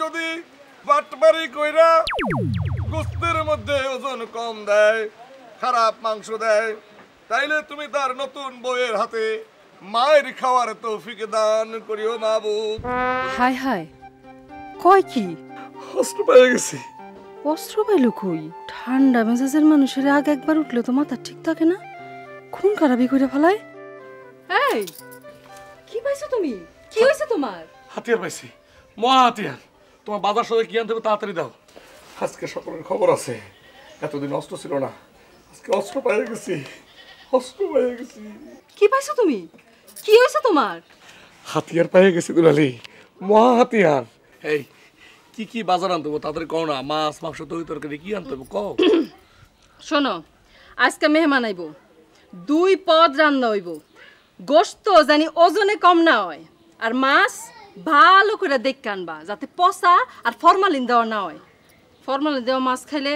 যদি বাটবারি কইরা গোস্তের মধ্যে ওজন কম দেয়, খারাপ মাংস দেয়, তাইলে তুমি তার নতুন বউয়ের হাতে মায়ের খাওয়ার তৌফিক দান করিও মাবুদ। হায় হায়, কয় কি? অস্ত্র পেয়ে গেছি। অস্ত্র পাইল কই? ঠান্ডা মেজাজের মানুষের আগে একবার উঠলে তো মাথা ঠিক থাকে না, খুন খারাপি করে ফেলায়। এই কি পাইছো তুমি? কি হয়েছে তোমার? হাতিয়ার পাইছি, মহা হাতিয়ার। তোমার বাজার সবাই কি আনতে হবে তাড়াতাড়ি দাও, আজকে সকলের খবর আছে। এতদিন অস্ত্র ছিল না, আজকে অস্ত্র পেয়ে গেছি, অস্ত্র পেয়ে গেছি। কি পাইছো তুমি? কি হয়েছে তোমার? হাতিয়ার পেয়ে গেছি দুলালি, মহা হাতিয়ার। এই কি কি বাজার আনতে হবে তাড়াতাড়ি কও না, মাছ মাংস তরি তরকারি কি আনতে হবে কও। শোনো, আজকে মেহমান আইব, 2 পদ রান্না হইব। গোশত জানি ওজনে কম না হয়, আর মাছ ভালো করে দেখে আনবা যাতে পচা আর ফরমালিন দেওয়া না হয়। ফরমালিন দেওয়া মাছ খাইলে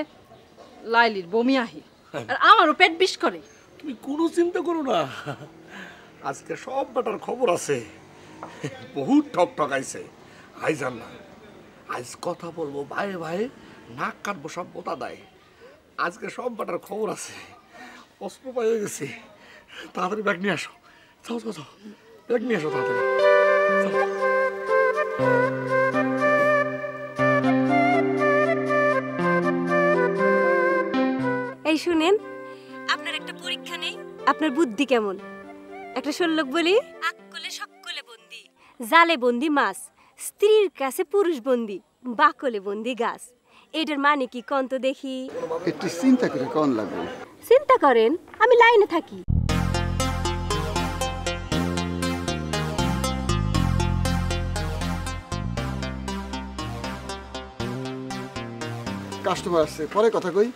লাইলির বমি আহে, আর আমারও পেট বিষ করে। তুমি কোনো চিন্তা করো না, আজকে সব বেটার খবর আছে। বহুত ঠক ঠকাইছে, আই জান না, আজ কথা বলবো ভাই ভাই, নাক কাটবো সব বোতা দেয়। আজকে সব বেটার খবর আছে, অস্ত্র পাইয়ে গেছি। তাড়াতাড়ি ব্যাগ নিয়ে আসো, যাও যাও যাও, ব্যাগ নিয়ে আসো তাড়াতাড়ি। এই শুনেন, আপনার একটা পরীক্ষা নেই, আপনার বুদ্ধি কেমন? একটা শোলক বলি, আকলে সকলে বন্দি, জালে বন্দি মাছ, স্ত্রীর কাছে পুরুষ বন্দি, বাকলে বন্দি গাছ। এটার মানে কি কোন তো দেখি? একটু চিন্তা করে কোন লাগবে। চিন্তা করেন, আমি লাইনে থাকি। কাস্টমার আসছে, পরে কথা কই।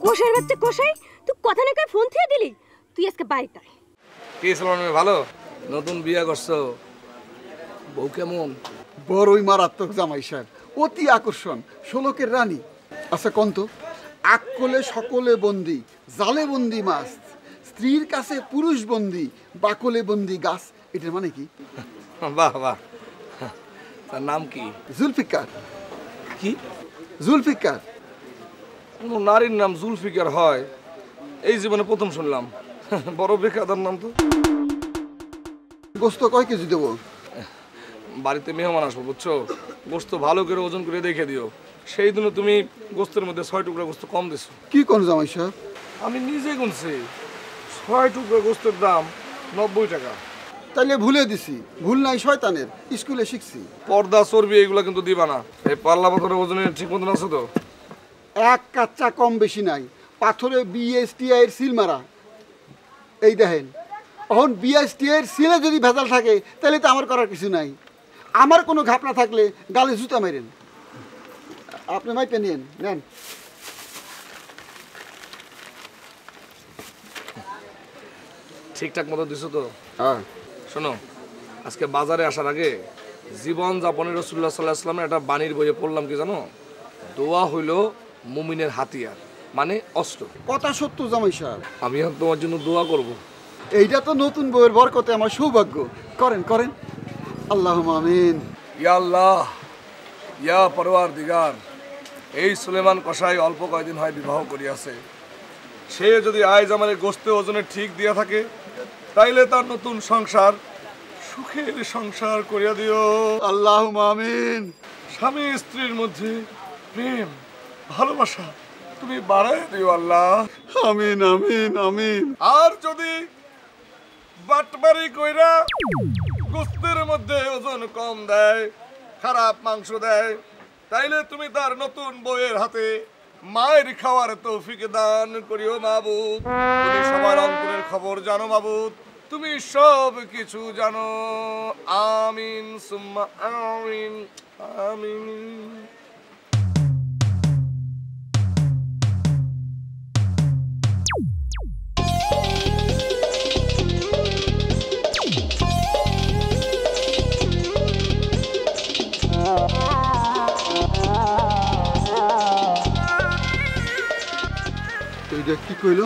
কোষার বাচ্চা কোষাই, তুই কথা না কয়ে ফোন থেকে দিলি। তুই আজকে বাড়িতে আয়। কি সালমান ভালো? নতুন বিয়ে করছো, বউ কেমন? বড়ই মারাত্মক জামাই সাহেব, অতি আকর্ষণ, শোলকের রানী। আচ্ছা কন্ত, আকলে সকলে বন্দি, জালে বন্দি মাছ, স্ত্রীর কাছে পুরুষ বন্দি, বাকলে বন্দি গাছ। এটার মানে কি? বাহ বাহ, তার নাম কি? জুলফিকার। কি? জুলফিকার। কোন নারীর নাম জুলফিকার হয় এই জীবনে প্রথম শুনলাম। বড় বেকাদার নাম তো। গোস্ত কয় কেজি দেবো? বাড়িতে মেহমান আসবো বুঝছো, গোস্ত ভালো করে ওজন করে দেখে দিও। সেই দিনে তুমি গোস্তের মধ্যে 6 টুকরা গোস্ত কম দিছো। কি কোন জামাই সাহেব? আমি নিজে গুনছি, 6 টুকরা গোস্তের দাম 90 টাকা। তাইলে ভুলে দিছি, ভুল নাই শয়তানের, স্কুলে শিখছি। পর্দা চর্বি এগুলা কিন্তু দিবা না। এই পাল্লা পাথরের ওজনে ঠিক মতন আছে তো? এক কাচ্চা কম বেশি নাই, পাথরে বিএসটিআই এর সিল মারা। এই দেখেন, এখন বিএসটিআই এর সিলে যদি ভেজাল থাকে তাহলে তো আমার করার কিছু নাই। আমার কোনো ঘাপলা থাকলে গালে জুতা মেরেন। আপনি মাইপে নিন, নেন। ঠিকঠাক মতো দিছো তো? হ্যাঁ। শোনো, আজকে বাজারে আসার আগে জীবন যাপনের রাসূলুল্লাহ সাল্লাল্লাহু আলাইহি ওয়াসাল্লামের একটা বাণীর বইয়ে পড়লাম কি জানো? দোয়া হইল মুমিনের হাতিয়ার, মানে অস্ত্র। কথা সত্য জামাই সাহেব। আমি এখন তোমার জন্য দোয়া করব। এইটা তো নতুন বইয়ের বরকতে আমার সৌভাগ্য। করেন করেন, আল্লাহুম্মা আমিন। ইয়া আল্লাহ, ইয়া পরওয়ারদিগার, এই সুলেমান কসাই অল্প কয়েকদিন হয় বিবাহ করিয়াছে। সে যদি আজ আমার গোস্তে ওজনে ঠিক দিয়া থাকে তাইলে তার নতুন সংসার সুখের সংসার করিয়া দিও। আল্লাহুম্মা আমিন। স্বামী স্ত্রীর মধ্যে প্রেম ভালোবাসা তুমি বাড়াই দিও আল্লাহ। আমিন আমিন আমিন। আর যদি বাটবারি কইরা গোস্তের মধ্যে ওজন কম দেয়, খারাপ মাংস দেয়, তাইলে তুমি তার নতুন বউয়ের হাতে মায়ের খাওয়ার তৌফিক দান করিও মাবুদ। তুমি সবার অন্তরের খবর জানো মাবুদ, তুমি সব কিছু জানো। আমিন সুম্মা আমিন আমিন। এইটা কি কইল?